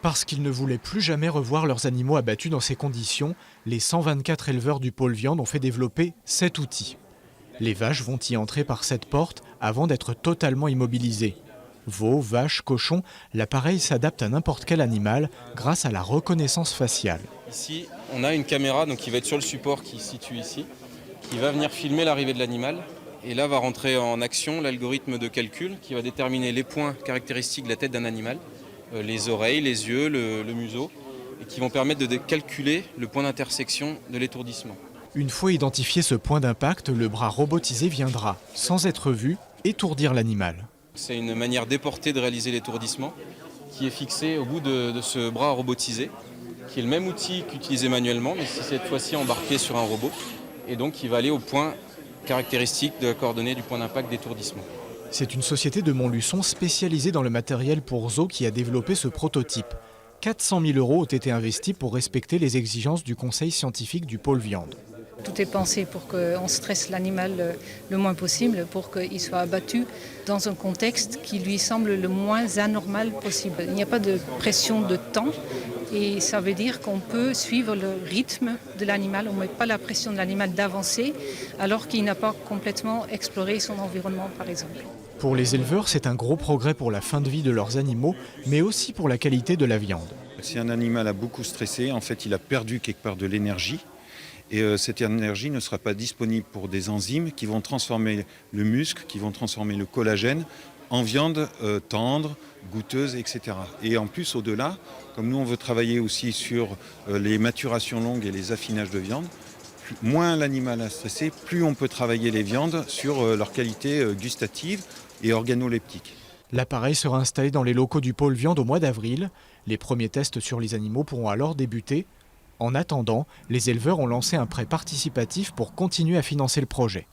Parce qu'ils ne voulaient plus jamais revoir leurs animaux abattus dans ces conditions, les 124 éleveurs du pôle viande ont fait développer cet outil. Les vaches vont y entrer par cette porte avant d'être totalement immobilisées. Veaux, vaches, cochons, l'appareil s'adapte à n'importe quel animal grâce à la reconnaissance faciale. Ici, on a une caméra qui va être sur le support qui se situe ici, qui va venir filmer l'arrivée de l'animal. Et là va rentrer en action l'algorithme de calcul qui va déterminer les points caractéristiques de la tête d'un animal, les oreilles, les yeux, le museau, et qui vont permettre de calculer le point d'intersection de l'étourdissement. Une fois identifié ce point d'impact, le bras robotisé viendra, sans être vu, étourdir l'animal. C'est une manière déportée de réaliser l'étourdissement qui est fixée au bout de ce bras robotisé, qui est le même outil qu'utilisé manuellement, mais cette fois-ci embarqué sur un robot, et donc qui va aller au point caractéristique de la coordonnée du point d'impact d'étourdissement. C'est une société de Montluçon spécialisée dans le matériel pour zoos qui a développé ce prototype. 400 000 € ont été investis pour respecter les exigences du conseil scientifique du pôle viande. Tout est pensé pour qu'on stresse l'animal le moins possible, pour qu'il soit abattu dans un contexte qui lui semble le moins anormal possible. Il n'y a pas de pression de temps et ça veut dire qu'on peut suivre le rythme de l'animal. On ne met pas la pression de l'animal d'avancer alors qu'il n'a pas complètement exploré son environnement, par exemple. Pour les éleveurs, c'est un gros progrès pour la fin de vie de leurs animaux, mais aussi pour la qualité de la viande. Si un animal a beaucoup stressé, en fait, il a perdu quelque part de l'énergie. Et cette énergie ne sera pas disponible pour des enzymes qui vont transformer le muscle, qui vont transformer le collagène en viande tendre, goûteuse, etc. Et en plus, au-delà, comme nous on veut travailler aussi sur les maturations longues et les affinages de viande, moins l'animal a stressé, plus on peut travailler les viandes sur leur qualité gustative et organoleptique. L'appareil sera installé dans les locaux du pôle viande au mois d'avril. Les premiers tests sur les animaux pourront alors débuter. En attendant, les éleveurs ont lancé un prêt participatif pour continuer à financer le projet.